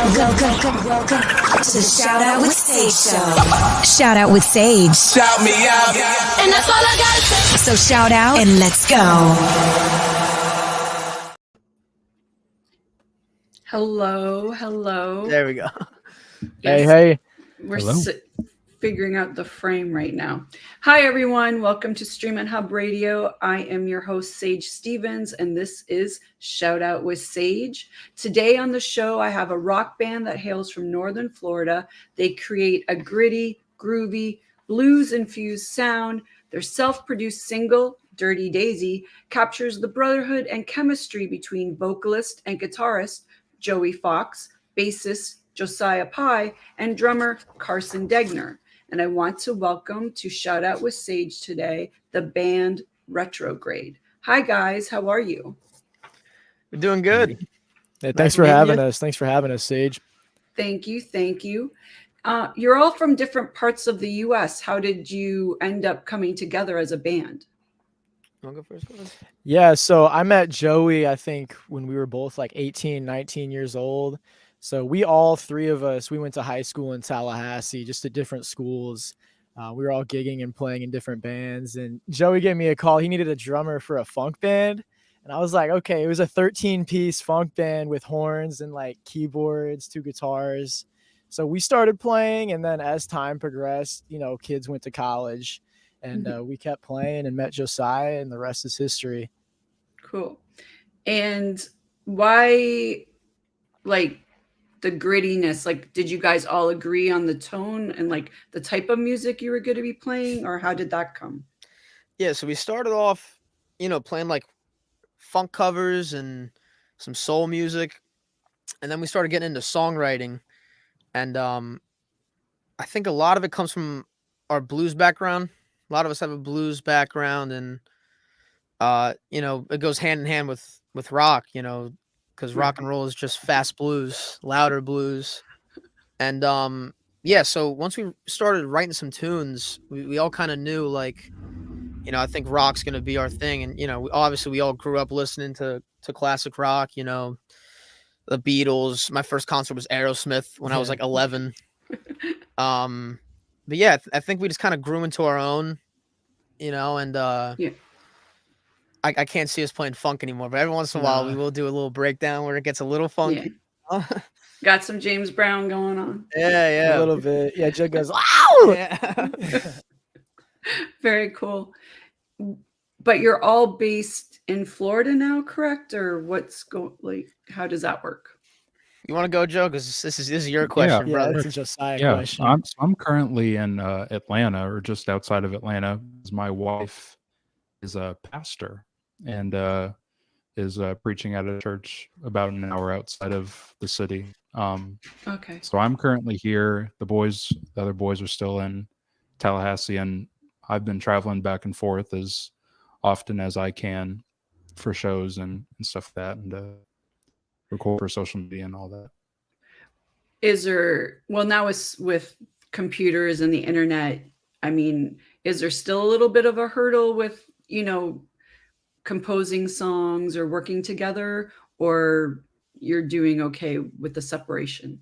Welcome to the Shout Out with Sage show. Shout Out with Sage. Shout me out. And that's all I gotta say. So shout out and let's go. Hello. There we go. Yes, Hey. We're Hello. figuring out the frame right now. Hi, everyone. Welcome to Streaminn HUBB Radio. I am your host, Sage Stevens, and this is Shout Out with Sage. Today on the show, I have a rock band that hails from Northern Florida. They create a gritty, groovy, blues-infused sound. Their self-produced single, Dirty Daisy, captures the brotherhood and chemistry between vocalist and guitarist Joey Fox, bassist Josiah Pye, and drummer Carson Degner. And I want to welcome to Shout Out with Sage today, the band Retrograde. Hi, guys. How are you? We're doing good. Yeah, thanks for having us. Thanks for having us, Sage. Thank you. You're all from different parts of the U.S. How did you end up coming together as a band? You want to go first? Yeah, so I met Joey, I think, when we were both like 18, 19 years old. So we all three of us, we went to high school in Tallahassee, just at different schools. We were all gigging and playing in different bands. And Joey gave me a call. He needed a drummer for a funk band. And I was like, okay, it was a 13-piece funk band with horns and like keyboards, 2 guitars. So we started playing. And then as time progressed, kids went to college. And we kept playing and met Josiah, and the rest is history. Cool. And why, the grittiness, did you guys all agree on the tone and the type of music you were going to be playing, or how did that come? Yeah, so we started off, playing funk covers and some soul music, and then we started getting into songwriting, and I think a lot of it comes from our blues background. A lot of us have a blues background, and it goes hand in hand with rock, because rock and roll is just fast blues, louder blues. And so once we started writing some tunes, we all kind of knew I think rock's going to be our thing. And, obviously we all grew up listening to classic rock, the Beatles. My first concert was Aerosmith when I was 11. But yeah, I think we just kind of grew into our own, and I can't see us playing funk anymore, but every once in a while we will do a little breakdown where it gets a little funky. Yeah. Got some James Brown going on. Yeah. A little bit. Yeah, Jug goes, wow! Yeah. Very cool. But you're all based in Florida now, correct? Or how does that work? You want to go, Joe? Because this is your question, Yeah, brother. it's a Josiah question. I'm currently in Atlanta, or just outside of Atlanta. My wife is a pastor and is preaching at a church about an hour outside of the city. Okay. So I'm currently here. The other boys are still in Tallahassee, and I've been traveling back and forth as often as I can for shows and stuff like that, and record for social media and all that. Now with computers and the internet, is there still a little bit of a hurdle with, composing songs or working together, or you're doing okay with the separation?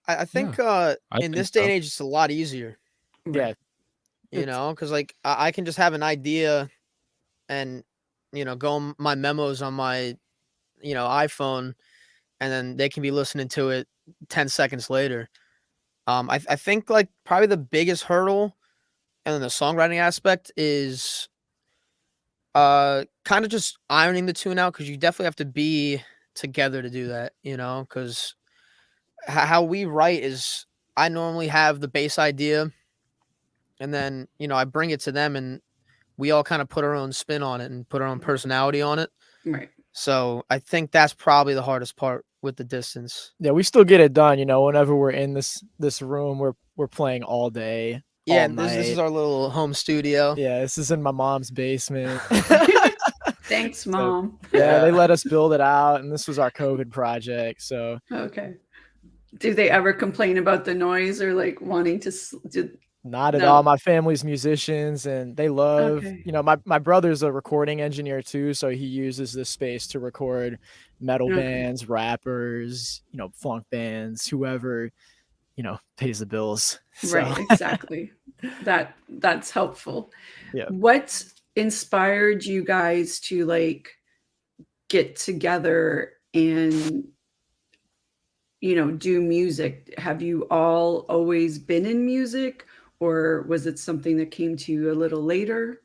I think in this day and age, it's a lot easier. Yeah. Because I can just have an idea and, go on my memos on my, iPhone, and then they can be listening to it 10 seconds later. I think probably the biggest hurdle and then the songwriting aspect is kind of just ironing the tune out, because you definitely have to be together to do that, because how we write is I normally have the bass idea, and then, I bring it to them, and we all kind of put our own spin on it and put our own personality on it. Right. So I think that's probably the hardest part with the distance. Yeah, we still get it done, whenever we're in this room, we're playing all day. Yeah, all this is our little home studio. Yeah, this is in my mom's basement. Thanks, Mom. Yeah, they let us build it out, and this was our COVID project. So Okay. Do they ever complain about the noise, or wanting to? Not at No. all. My family's musicians and they love, Okay. my brother's a recording engineer too, so he uses this space to record metal Okay. bands, rappers, funk bands, whoever, pays the bills. So Right, exactly. That's helpful. yeah. What inspired you guys to like get together and do music? Have you all always been in music, or was it something that came to you a little later?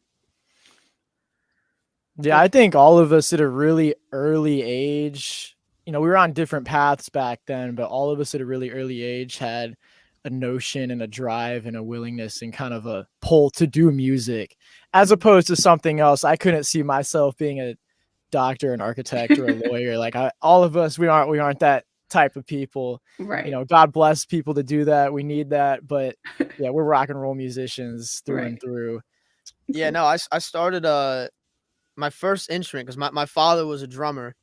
Yeah, I think all of us at a really early age, we were on different paths back then, but all of us at a really early age had a notion and a drive and a willingness and kind of a pull to do music as opposed to something else. I couldn't see myself being a doctor, an architect, or a lawyer. Like all of us, we aren't that type of people. Right. God bless people to do that. We need that. But yeah, we're rock and roll musicians through and Right. through. Yeah, Cool. no, I started my first instrument because my father was a drummer.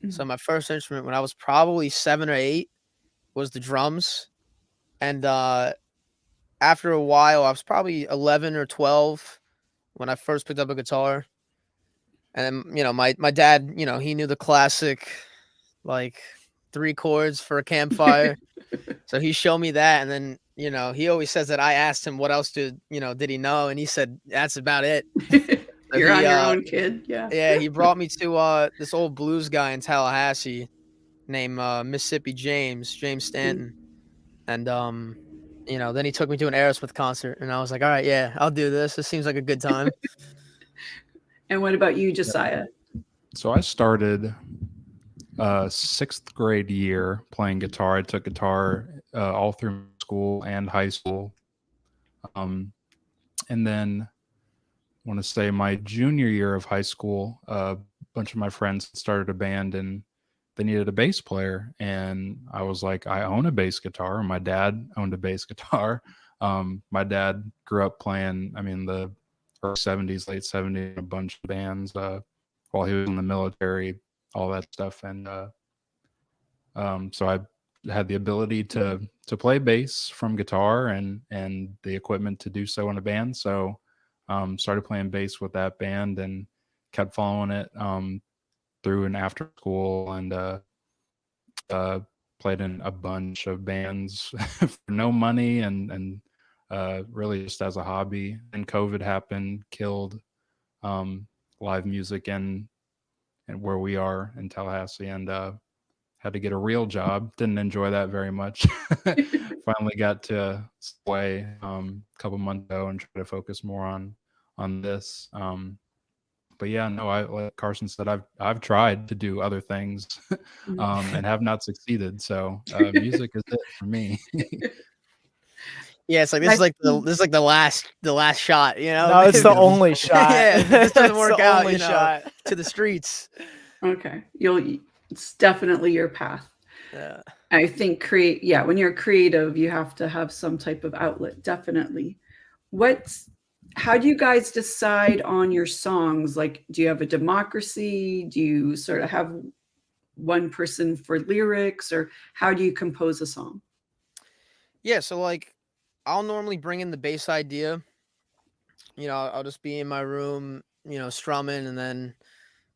So my first instrument when I was probably 7 or 8 was the drums. And after a while, I was probably 11 or 12 when I first picked up a guitar. And then, my dad, he knew the classic, like 3 chords for a campfire. So he showed me that. And then, he always says that I asked him what else did he know? And he said, that's about it. So You're he, on your own, kid. Yeah. yeah, he brought me to this old blues guy in Tallahassee named Mississippi James Stanton. And then he took me to an Aerosmith concert and I was like, all right, yeah, I'll do this. This seems like a good time. And what about you, Josiah? So I started 6th grade year playing guitar. I took guitar all through school and high school. And then I want to say my junior year of high school, a bunch of my friends started a band and they needed a bass player. And I was like, I own a bass guitar. My dad owned a bass guitar. My dad grew up playing, the early 70s, late 70s, a bunch of bands while he was in the military, all that stuff. And so I had the ability to play bass from guitar and the equipment to do so in a band. So started playing bass with that band and kept following it through and after school, and played in a bunch of bands for no money and really just as a hobby. And COVID happened, killed live music and where we are in Tallahassee, and had to get a real job. Didn't enjoy that very much. Finally got to sway a couple months ago and try to focus more on this. But yeah, no, like Carson said, I've tried to do other things and have not succeeded. So music is it for me. Yeah, it's like this is like the last shot, No, it's the only shot. Yeah, if this doesn't It's work the out, only shot. to the streets. Okay. It's definitely your path. Yeah. I think when you're creative, you have to have some type of outlet. Definitely. How do you guys decide on your songs? Like, do you have a democracy? Do you sort of have one person for lyrics, or how do you compose a song? Yeah, so like I'll normally bring in the bass idea. I'll just be in my room, strumming and then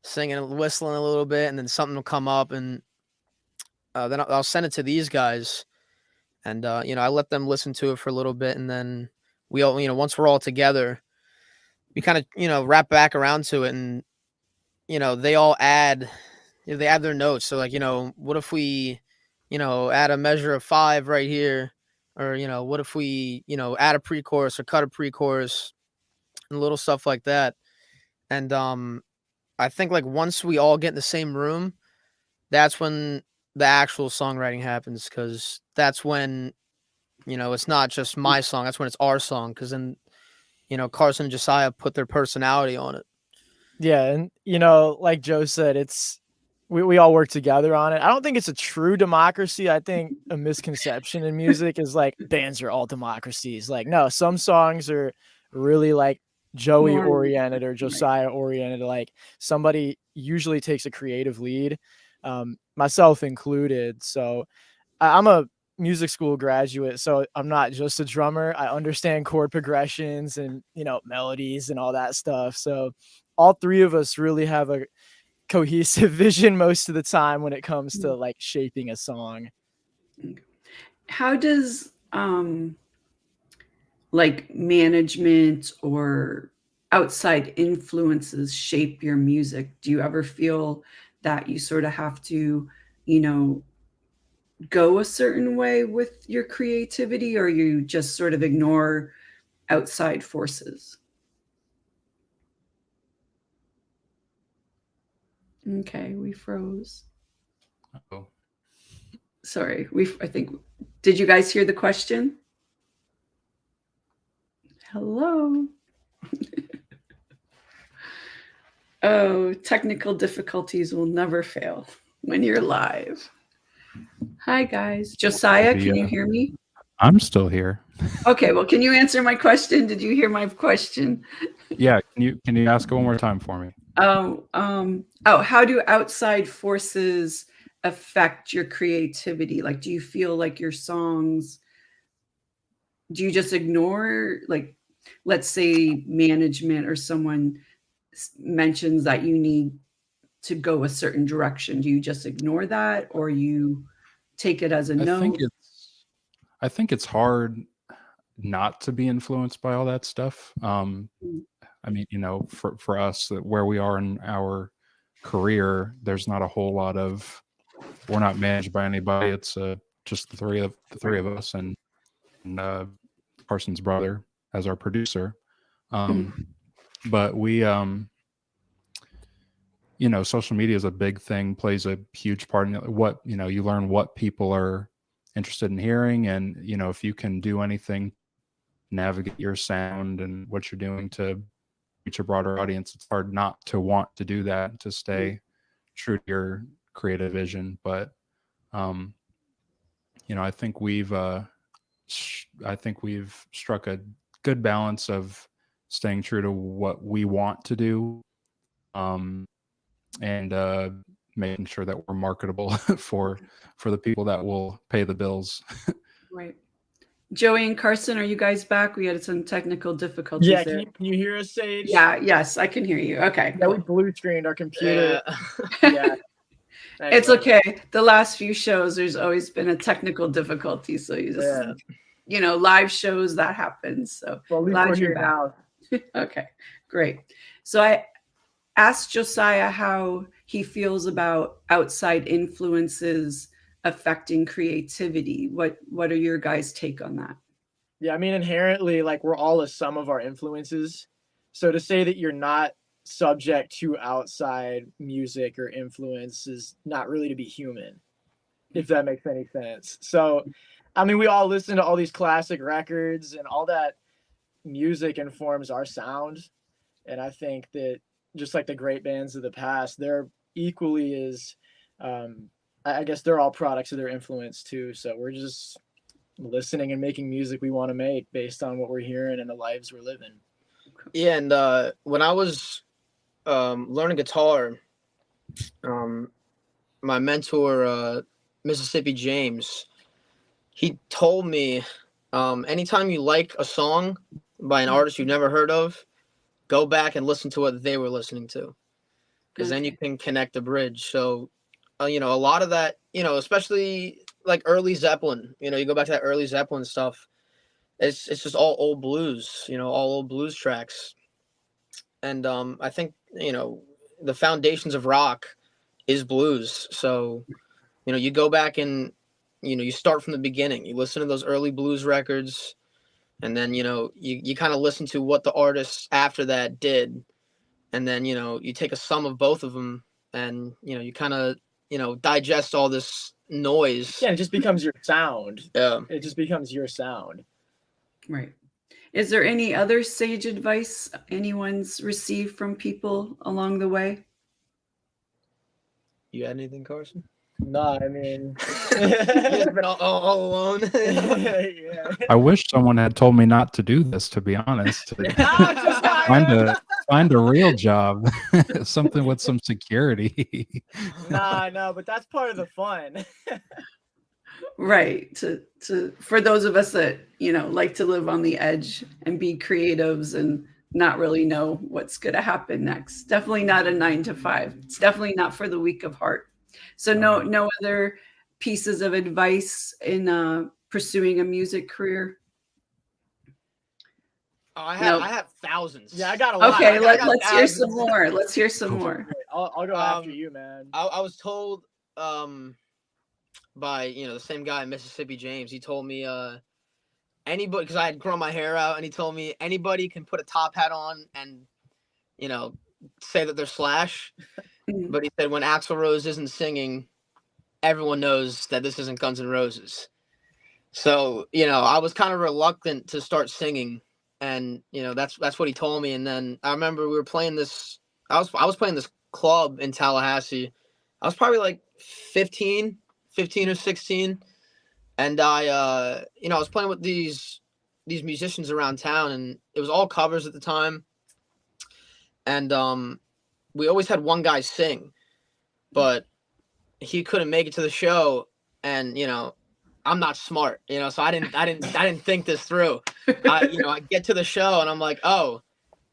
singing and whistling a little bit, and then something will come up, and then I'll send it to these guys, and I let them listen to it for a little bit, and then we all, once we're all together, we kind of wrap back around to it, and they all add their notes. So like, what if we add a measure of 5 right here, or what if we add a pre-chorus or cut a pre-chorus and little stuff like that. And I think like once we all get in the same room, that's when the actual songwriting happens, because that's when it's not just my song, that's when it's our song, because then Carson and Josiah put their personality on it. Yeah, and like Joe said, we all work together on it. I don't think it's a true democracy. I think a misconception in music is like bands are all democracies. Like, no, some songs are really like Joey oriented or Josiah oriented. Like somebody usually takes a creative lead, myself included. So I'm a music school graduate, so I'm not just a drummer. I understand chord progressions and, you know, melodies and all that stuff. So all three of us really have a cohesive vision most of the time when it comes to like shaping a song. How does like management or outside influences shape your music? Do you ever feel that you sort of have to, you know, go a certain way with your creativity, or you just sort of ignore outside forces? Okay, we froze. Oh, Sorry, I think, did you guys hear the question? Hello. Oh, technical difficulties will never fail when you're live. Hi, guys. Josiah, can you hear me? I'm still here. Okay, well, can you answer my question? Did you hear my question? Yeah, can you ask it one more time for me? How do outside forces affect your creativity? Like, do you feel like your songs, do you just ignore, like, let's say management or someone mentions that you need to go a certain direction? Do you just ignore that, or you take it as a no? I think it's hard not to be influenced by all that stuff. I mean, you know, for us, where we are in our career, there's not a whole lot of, we're not managed by anybody. It's just the three of us and Carson's brother as our producer. But we, you know, social media is a big thing, plays a huge part in what, you know, you learn what people are interested in hearing. And, you know, if you can do anything, navigate your sound and what you're doing to reach a broader audience, it's hard not to want to do that, to stay true to your creative vision. But, you know, I think we've struck a good balance of staying true to what we want to do, and making sure that we're marketable for the people that will pay the bills. Right. Joey and Carson, are you guys back? We had some technical difficulties. Yeah, there. can you hear us, Sage? Yeah, yes, I can hear you. Okay. Yeah, we blue screened our computer. Yeah. It's okay. The last few shows, there's always been a technical difficulty. So you just, you know, live shows, that happens. So well, glad you're back. Now. Okay, great. So I asked Josiah how he feels about outside influences affecting creativity. What are your guys' take on that? Yeah, I mean, inherently, like, we're all a sum of our influences. So to say that you're not subject to outside music or influence is not really to be human, if that makes any sense. So, I mean, we all listen to all these classic records, and all that music informs our sound. And I think that just like the great bands of the past, they're equally as, I guess they're all products of their influence too. So we're just listening and making music we want to make based on what we're hearing and the lives we're living. Yeah, and when I was learning guitar, my mentor, Mississippi James, he told me, anytime you like a song by an artist you've never heard of, go back and listen to what they were listening to, because then you can connect the bridge. So, you know, a lot of that, you know, especially like early Zeppelin, you know, you go back to that early Zeppelin stuff, it's just all old blues, you know, all old blues tracks. And I think, you know, the foundations of rock is blues. So, you know, you go back and, you know, you start from the beginning. You listen to those early blues records, and then, you know, you kind of listen to what the artists after that did. And then, you know, you take a sum of both of them, and, you know, you kind of, you know, digest all this noise. Yeah, it just becomes your sound. Yeah. It just becomes your sound. Right. Is there any other sage advice anyone's received from people along the way? You had anything, Carson? No, I mean, you've been all alone. Yeah. I wish someone had told me not to do this, to be honest. Find a real job, something with some security. No, but that's part of the fun. Right. To for those of us that, like to live on the edge and be creatives and not really know what's going to happen next. Definitely not a 9 to 5. It's definitely not for the weak of heart. So no other pieces of advice in pursuing a music career. Oh, I Nope. have thousands. Yeah, I got a lot. Okay, I got let's hear thousands. some more. Let's hear some more. I'll go after you, man. I was told by the same guy, Mississippi James. He told me anybody, because I had grown my hair out, and he told me anybody can put a top hat on and say that they're Slash. But he said when Axl Rose isn't singing, everyone knows that this isn't Guns N' Roses. So I was kind of reluctant to start singing, and that's what he told me. And then I remember we were playing this. I was playing this club in Tallahassee. I was probably like 15 or 16, and I was playing with these musicians around town, and it was all covers at the time. And we always had one guy sing, but he couldn't make it to the show, and I'm not smart, so I didn't think this through. I get to the show and I'm like, oh,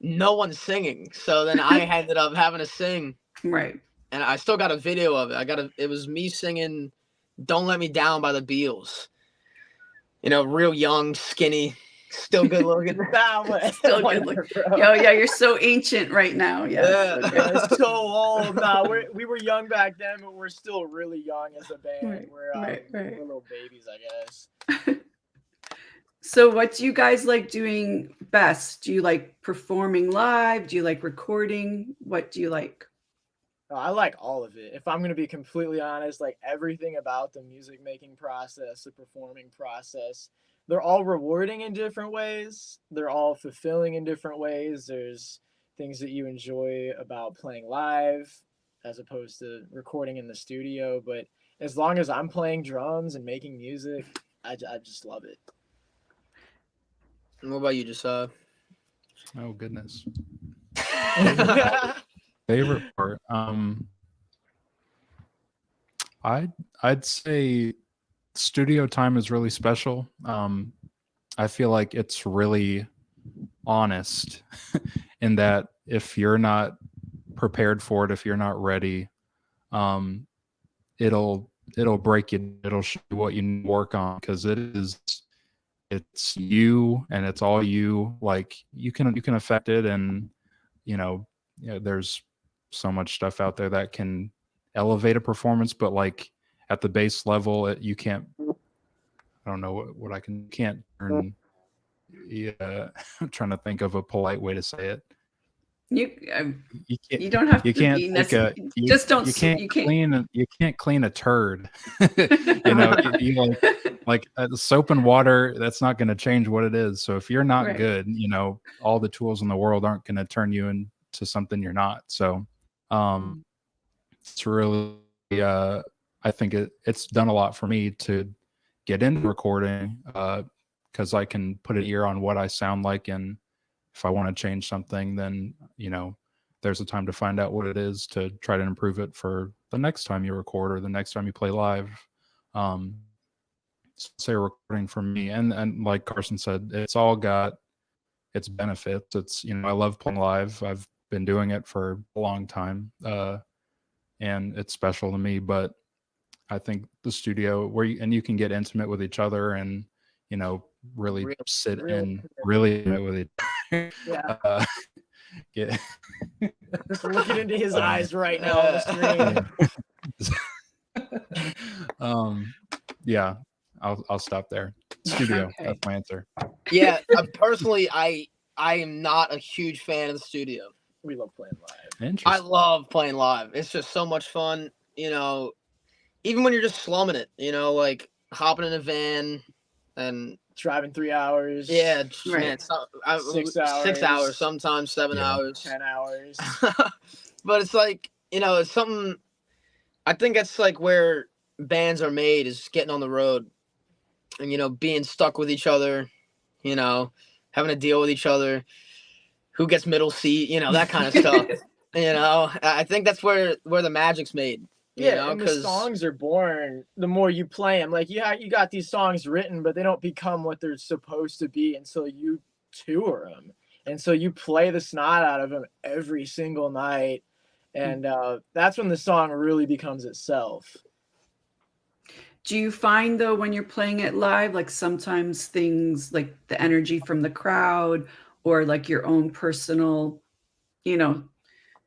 no one's singing. So then I ended up having to sing. Right. And I still got a video of it. It was me singing "Don't Let Me Down" by the Beatles. Real young, skinny, still good looking. Still good looking. Yo, yeah, you're so ancient right now. Yes. Yeah. We're so old. Nah, we were young back then, but we're still really young as a band. Right. We're little babies, I guess. So what do you guys like doing best? Do you like performing live? Do you like recording? What do you like? I like all of it. If I'm going to be completely honest, like everything about the music making process, the performing process, they're all rewarding in different ways. They're all fulfilling in different ways. There's things that you enjoy about playing live as opposed to recording in the studio. But as long as I'm playing drums and making music, I just love it. And what about you, Josiah? Oh goodness. Favorite part. I'd say studio time is really special. I feel like it's really honest in that if you're not prepared for it, if you're not ready, it'll break you. It'll show you what you need to work on, because it's you and it's all you. Like you can affect it, and there's so much stuff out there that can elevate a performance, but like at the base level, you can't. I don't know what I can't turn. Yeah, I'm trying to think of a polite way to say it. You can't. You don't have you to can't be take a, you, just don't. You can't clean a turd. you like soap and water. That's not going to change what it is. So if you're not good, all the tools in the world aren't going to turn you into something you're not. So, it's really. I think it's done a lot for me to get into recording, because I can put an ear on what I sound like, and if I want to change something, then there's a time to find out what it is to try to improve it for the next time you record or the next time you play live. Say recording for me, and like Carson said, it's all got its benefits. It's I love playing live. I've been doing it for a long time, and it's special to me. But I think the studio where you can get intimate with each other and really sit and really intimate with each other. Yeah. Just looking into his eyes right now on the screen. Yeah, I'll stop there. Studio. Okay. That's my answer. Yeah, personally, I am not a huge fan of the studio. We love playing live. Interesting. I love playing live. It's just so much fun. Even when you're just slumming it, like hopping in a van and driving 3 hours. Yeah, right. Man, 6 hours. 6 hours, sometimes 7 hours. 10 hours. But it's like, it's something. I think that's like where bands are made, is getting on the road and being stuck with each other, having to deal with each other, who gets middle seat, that kind of stuff. I think that's where the magic's made. You know, and the because songs are born the more you play them. Like, yeah, you got these songs written, but they don't become what they're supposed to be until you tour them. And so you play the snot out of them every single night, and that's when the song really becomes itself. Do you find though when you're playing it live, like sometimes things like the energy from the crowd or like your own personal, you know,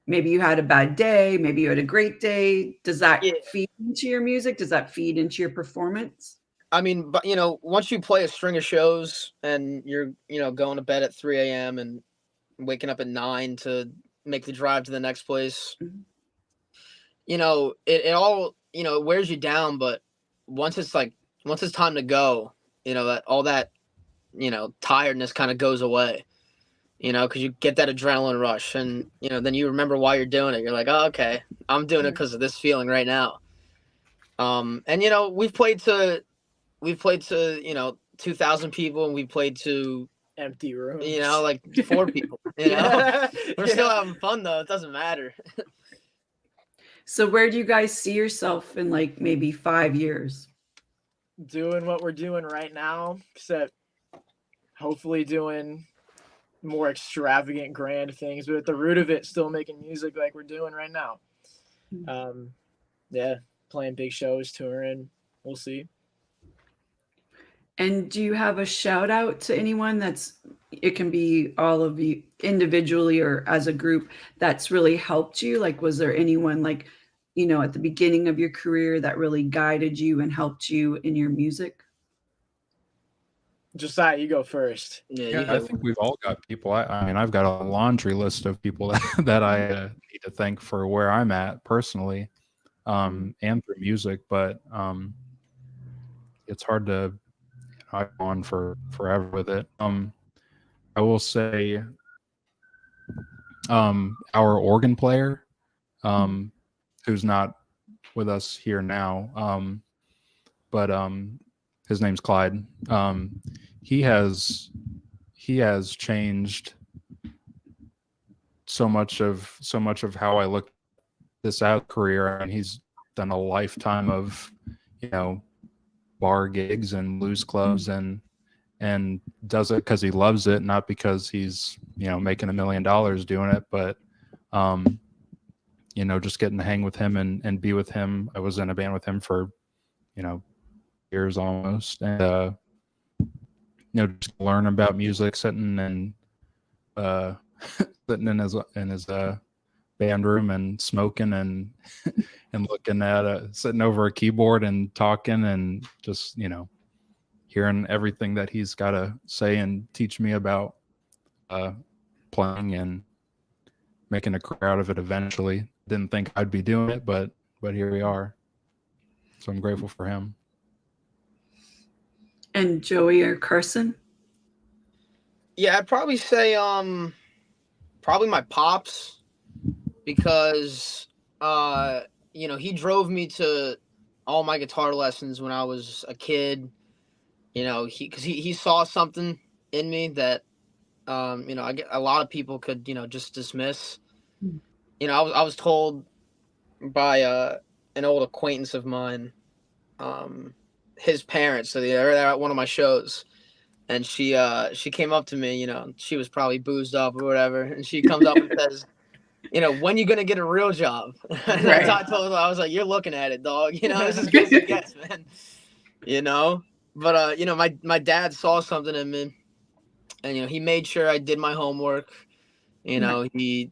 maybe you had a bad day, maybe you had a great day. Does that yeah, feed into your music? Does that feed into your performance? I mean, but you know, once you play a string of shows and you're, you know, going to bed at 3 a.m. and waking up at 9 to make the drive to the next place, Mhm. you know, it all, you know, it wears you down. But once it's time to go, you know, that all that, you know, tiredness kind of goes away, you know, because you get that adrenaline rush, and, you know, then you remember why you're doing it. You're like, oh, okay, I'm doing it because of this feeling right now. And, you know, we've played to, you know, 2,000 people, and we played to, Empty rooms. you know, like 4 people, you know, we're still having fun though. It doesn't matter. So where do you guys see yourself in like maybe 5 years? Doing what we're doing right now, except hopefully doing more extravagant, grand things, but at the root of it, still making music like we're doing right now. Yeah, playing big shows, touring. We'll see. And do you have a shout out to anyone it can be all of you individually or as a group that's really helped you? Like, was there anyone like, you know, at the beginning of your career that really guided you and helped you in your music? Josiah, you go first. Yeah, I think we've all got people. I mean, I've got a laundry list of people that I need to thank for where I'm at personally, and through music. But it's hard to, I've gone for forever with it. I will say, our organ player, who's not with us here now, but his name's Clyde. He has changed so much of how I look this out career, and he's done a lifetime of, you know, bar gigs and blues clubs, and does it because he loves it, not because he's, you know, making $1 million doing it. But you know, just getting to hang with him and be with him. I was in a band with him for, you know, years almost, and you know, just learn about music, sitting in his band room and smoking and and looking at sitting over a keyboard and talking, and just, you know, hearing everything that he's got to say and teach me about playing and making a career out of it eventually. Didn't think I'd be doing it, but here we are. So I'm grateful for him. And Joey or Carson? Yeah, I'd probably say probably my pops, because you know, he drove me to all my guitar lessons when I was a kid. You know, he saw something in me that you know, a lot of people could, you know, just dismiss. You know, I was told by an old acquaintance of mine, his parents, so they're at one of my shows, and she came up to me, you know, she was probably boozed up or whatever, and she comes up and says, you know, when you gonna get a real job? And Right. I told her, I was like, you're looking at it, dog. You know, this is good as it gets, man. You know, but you know, my dad saw something in me, and, you know, he made sure I did my homework. You know, he'd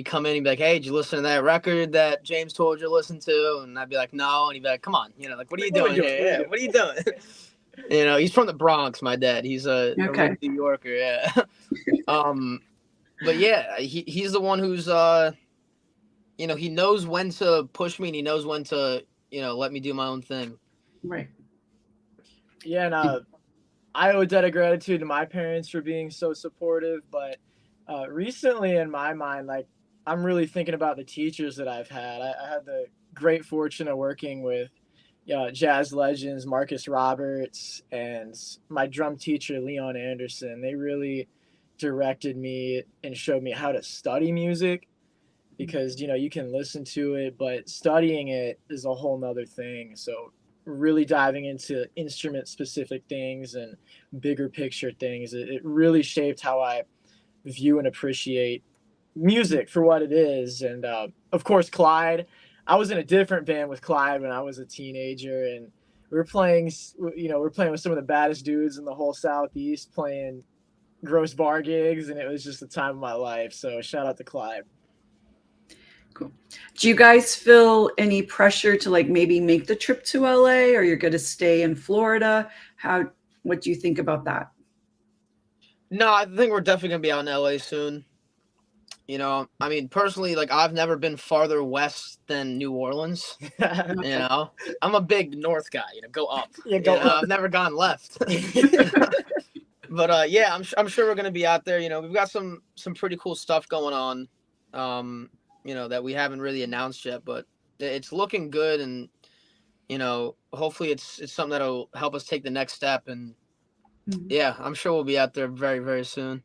come in and be like, hey, did you listen to that record that James told you to listen to? And I'd be like, no. And he'd be like, come on, you know, like, what are you doing here? Yeah, what are you doing? You know, he's from the Bronx, my dad. He's a real New Yorker, yeah. But yeah, he's the one who's you know, he knows when to push me, and he knows when to, you know, let me do my own thing. Right. Yeah, and I owe a debt of gratitude to my parents for being so supportive, but recently in my mind, like, I'm really thinking about the teachers that I've had. I had the great fortune of working with jazz legends Marcus Roberts and my drum teacher Leon Anderson. They really directed me and showed me how to study music. because you can listen to it, but studying it is a whole nother thing. So really diving into instrument specific things and bigger picture things, it really shaped how I view and appreciate music for what it is. And of course, Clyde, I was in a different band with Clyde when I was a teenager, and we were playing with some of the baddest dudes in the whole Southeast, playing gross bar gigs, and it was just the time of my life. So shout out to Clyde. Cool. Do you guys feel any pressure to like maybe make the trip to LA, or you're going to stay in Florida? What do you think about that? No, I think we're definitely gonna be out in LA soon. I mean, personally, like I've never been farther west than New Orleans. I'm a big north guy. Go up. Yeah, go up. I've never gone left. But yeah, I'm sure we're gonna be out there. We've got some pretty cool stuff going on. That we haven't really announced yet, but it's looking good, and hopefully it's something that'll help us take the next step. And yeah, I'm sure we'll be out there very, very soon.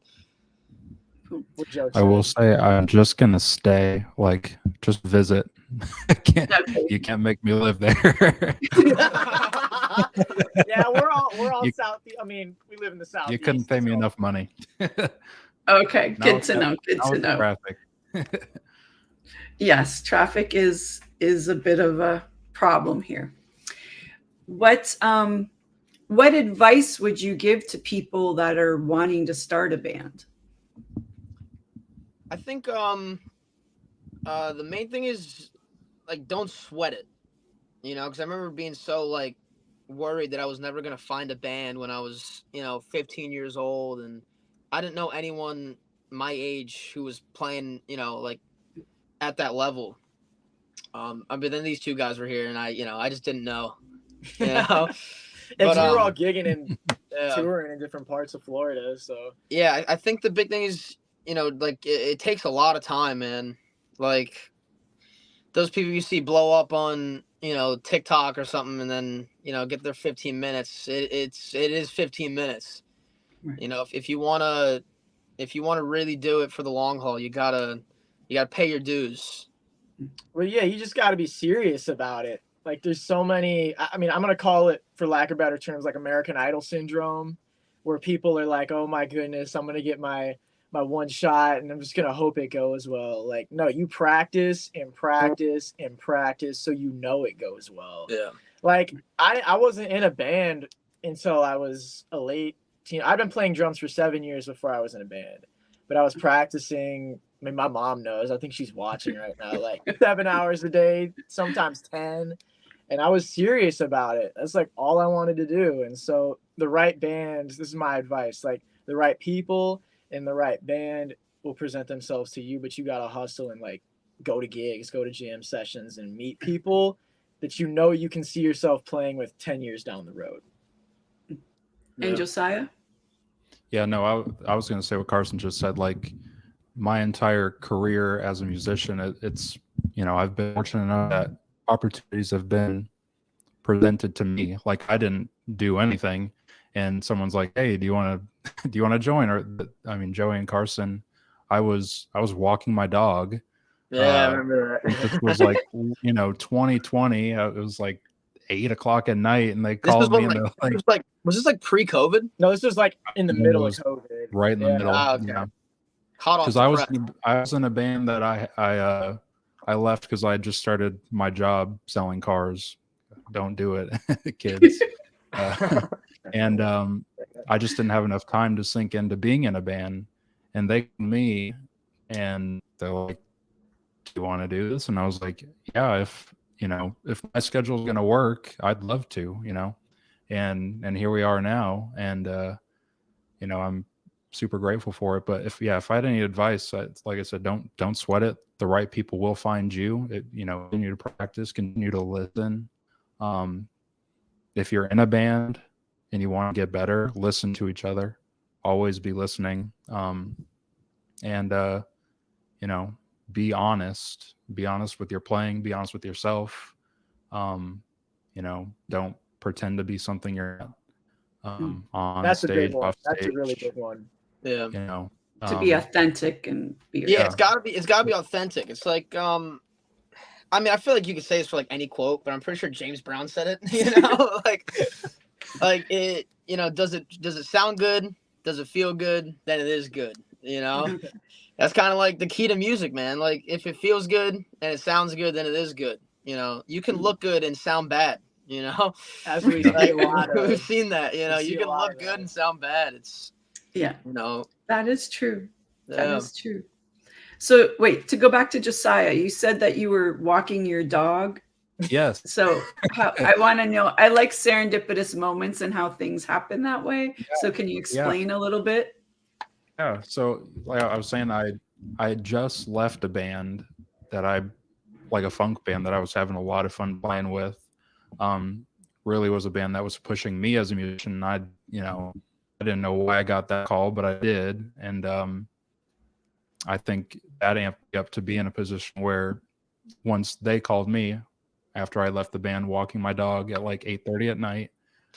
I will say I'm just gonna stay, like just visit. You can't make me live there. Yeah, we're all south. I mean, we live in the south. You couldn't pay me enough money. Okay, good to know. Good to know. Traffic. Yes, traffic is a bit of a problem here. What advice would you give to people that are wanting to start a band? I think the main thing is like don't sweat it, because I remember being so like worried that I was never gonna find a band when I was 15 years old, and I didn't know anyone my age who was playing like at that level. But then these two guys were here, and I just didn't know. And we were all gigging and touring in different parts of Florida. So yeah, I think the big thing is like it takes a lot of time, man. Like those people you see blow up on TikTok or something, and then get their 15 minutes. It is 15 minutes. Right. If you wanna really do it for the long haul, you gotta pay your dues. Well, yeah, you just gotta be serious about it. Like there's so many. I mean, I'm gonna call it, for lack of better terms, like American Idol syndrome, where people are like, "Oh my goodness, I'm gonna get my one shot, and I'm just gonna hope it goes well." Like, no, you practice and practice and practice, so it goes well. Yeah. Like I wasn't in a band until I was a late teen. I've been playing drums for 7 years before I was in a band, but I was practicing. I mean, my mom knows. I think she's watching right now. Like 7 hours a day, sometimes 10. And I was serious about it. That's like all I wanted to do. And so the right band, this is my advice, like the right people in the right band will present themselves to you, but you got to hustle and like go to gigs, go to jam sessions, and meet people that you can see yourself playing with 10 years down the road. And Josiah? Yeah, no, I was going to say what Carson just said. Like my entire career as a musician, it's I've been fortunate enough that opportunities have been presented to me. Like I didn't do anything, and someone's like, "Hey, do you want to join?" Or I mean, Joey and Carson, I was walking my dog. Yeah, I remember that. This was like 2020. It was like 8:00 at night, and they called me. Was this like pre-COVID? No, this was like in the middle of COVID. Right in the middle. Okay. Yeah. Because I was in a band that I left because I had just started my job selling cars. Don't do it, kids. And I just didn't have enough time to sink into being in a band. And they called me, and they're like, "Do you want to do this?" And I was like, "Yeah, if my schedule's gonna work, I'd love to." And here we are now, and I'm super grateful for it. But if I had any advice, like I said, don't sweat it. The right people will find you. Continue to practice, continue to listen. If you're in a band and you want to get better, listen to each other. Always be listening. And be honest. Be honest with your playing. Be honest with yourself. Don't pretend to be something you're not. On That's stage, a big one. off stage. That's a really big one. Yeah. To be authentic and be Yeah, yourself. it's gotta be authentic. It's like I mean, I feel like you could say this for like any quote, but I'm pretty sure James Brown said it. Like it. Does it sound good? Does it feel good? Then it is good. That's kind of like the key to music, man. Like if it feels good and it sounds good, then it is good. You can look good and sound bad. As we see a lot of. We've seen that. You can look good and sound bad. It's that is true. That Yeah. is true. So wait, to go back to Josiah, you said that you were walking your dog. Yes. So I want to know, I like serendipitous moments and how things happen that way. Yeah. So can you explain a little bit? Yeah. So like I was saying, I had just left a band that like a funk band that I was having a lot of fun playing with. Really was a band that was pushing me as a musician. And I didn't know why I got that call, but I did. And I think that amped me up to be in a position where once they called me after I left the band, walking my dog at like 8:30 at night.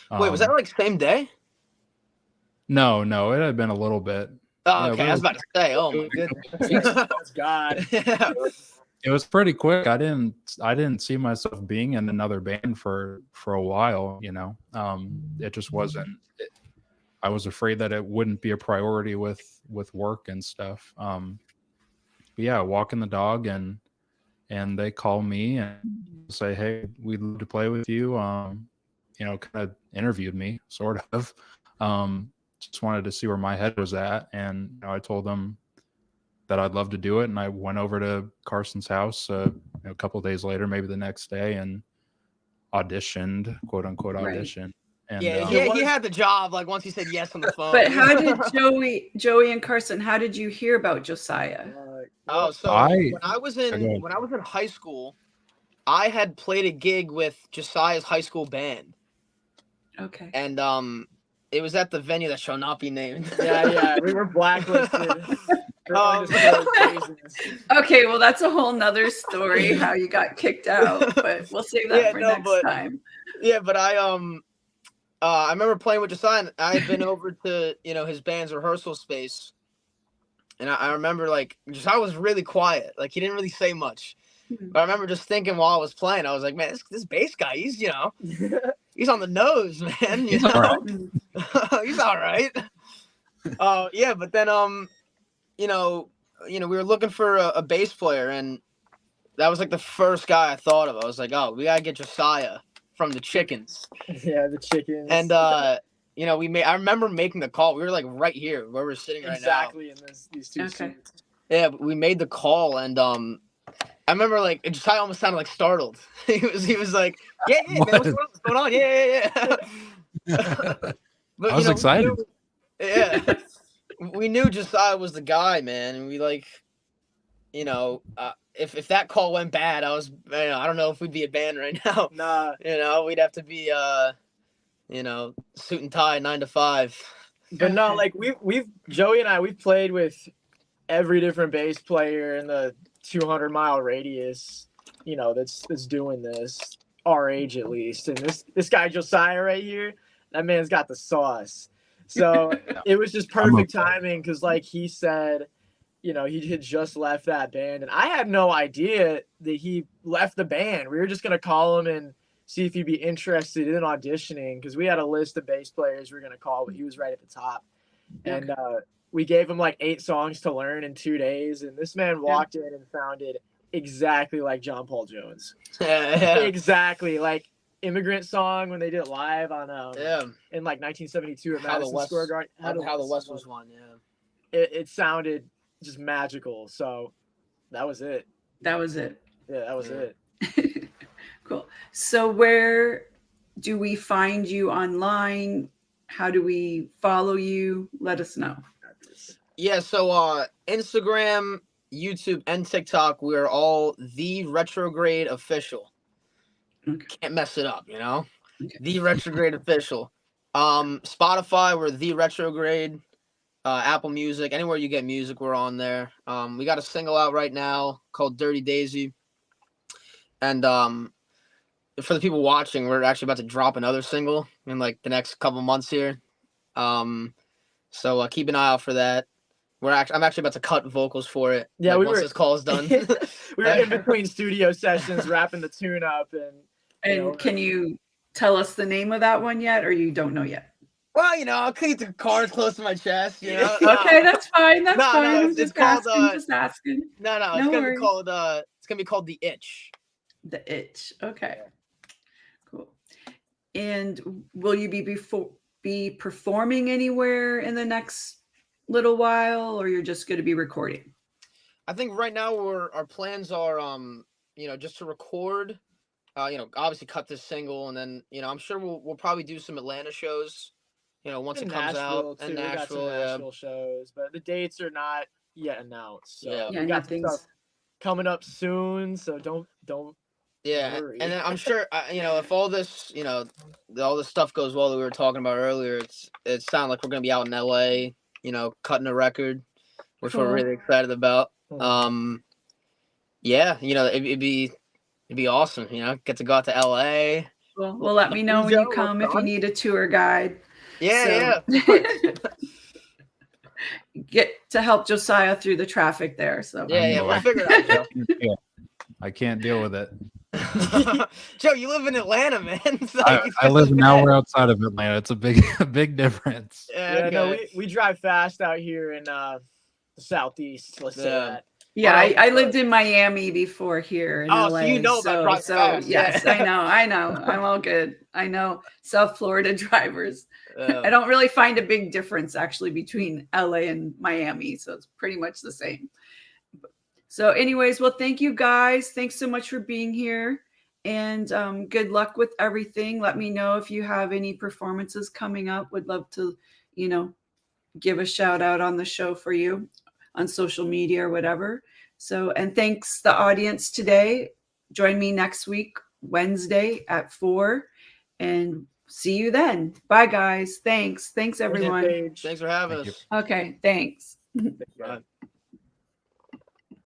Wait, was that like same day? No, it had been a little bit. Oh, okay. I was about to say, oh my goodness. God. It was pretty quick. I didn't see myself being in another band for a while, It just wasn't. I was afraid that it wouldn't be a priority with work and stuff. But yeah, walking the dog and they call me and say, hey, we'd love to play with you. Kind of interviewed me, sort of. Just wanted to see where my head was at. And I told them that I'd love to do it. And I went over to Carson's house a couple of days later, maybe the next day, and auditioned, quote unquote, audition. And, he had the job. Like once he said yes on the phone. But how did Joey and Carson? How did you hear about Josiah? When I was in high school, I had played a gig with Josiah's high school band. Okay. And it was at the venue that shall not be named. Yeah, we were blacklisted. Okay, well that's a whole nother story how you got kicked out, but we'll save that for next time. Yeah, but I remember playing with Josiah, and I had been over to his band's rehearsal space, and I remember like Josiah was really quiet, like he didn't really say much. But I remember just thinking while I was playing, I was like, man, this bass guy, he's he's on the nose, man. He's all right. He's all right. Yeah, but then we were looking for a bass player, and that was like the first guy I thought of. I was like, oh, we gotta get Josiah from the Chickens. Yeah, the Chickens. And I remember making the call. We were like right here where we're sitting right now. Exactly in these two seats. Yeah, but we made the call, and I remember like Josiah almost sounded like startled. he was like, yeah, man, what's going on? Yeah. But, I was excited. We knew Josiah was the guy, man, and we like, if that call went bad, I don't know if we'd be a band right now. Nah, we'd have to be suit and tie, 9 to 5. But no, like Joey and we've played with every different bass player in the 200-mile radius, that's doing this, our age at least. And this guy Josiah right here, that man's got the sauce. So it was just perfect timing because, like he said, he had just left that band, and I had no idea that he left the band. We were just gonna call him and see if he'd be interested in auditioning because we had a list of bass players we were gonna call, but he was right at the top. And we gave him like 8 songs to learn in 2 days, and this man walked in and sounded exactly like John Paul Jones. Exactly like Immigrant Song when they did it live on in like 1972 at Madison Square Garden. How the West was won. It sounded just magical. So that was it. Yeah, that was it. Cool. So where do we find you online? How do we follow you? Let us know. Yeah, so Instagram, YouTube, and TikTok, we're all The Retrograde Official. Okay. Can't mess it up, Okay. The Retrograde Official. Spotify, we're The Retrograde. Apple Music, anywhere you get music, we're on there. We got a single out right now called Dirty Daisy. And for the people watching, we're actually about to drop another single in like the next couple months here. So keep an eye out for that. I'm actually about to cut vocals for it. Yeah, once this call is done. We were in between studio sessions, wrapping the tune up, and can you tell us the name of that one yet, or you don't know yet? Well, I'll keep the cards close to my chest. Okay, that's fine. That's No, fine. I'm it's just called, asking. Just asking. No, No it's gonna worries. be called. It's gonna be called The Itch. The Itch. Okay. Cool. And will you be performing anywhere in the next little while, or you're just going to be recording? I think right now our plans are just to record, obviously cut this single, and then I'm sure we'll probably do some Atlanta shows, once it comes out, and Nashville, Nashville shows, but the dates are not yet announced. So Yeah, we got some stuff coming up soon, so don't yeah, worry. and then I'm sure if all this all this stuff goes well that we were talking about earlier, it sounds like we're gonna be out in LA, cutting a record, which Cool. we're really excited about. Yeah, it'd be awesome, get to go out to LA. Well, let me know when you come if you need a tour guide. Yeah. Get to help Josiah through the traffic there. So we'll figure it out, Joe. I can't deal with it. Joe, you live in Atlanta, man. I live an hour outside of Atlanta. It's a big difference. Yeah, no, we drive fast out here in the southeast. Let's say that. Yeah, I lived in Miami before here in LA. So you know about driving fast. Yes, I know. I'm all good. I know South Florida drivers. I don't really find a big difference actually between LA and Miami, so it's pretty much the same. So anyways, well, thank you guys. Thanks so much for being here, and good luck with everything. Let me know if you have any performances coming up. Would love to, give a shout out on the show for you on social media or whatever. So, and thanks the audience today. Join me next week, Wednesday at 4, and see you then. Bye guys. Thanks everyone. Thanks for having us. Okay. Thanks. Bye.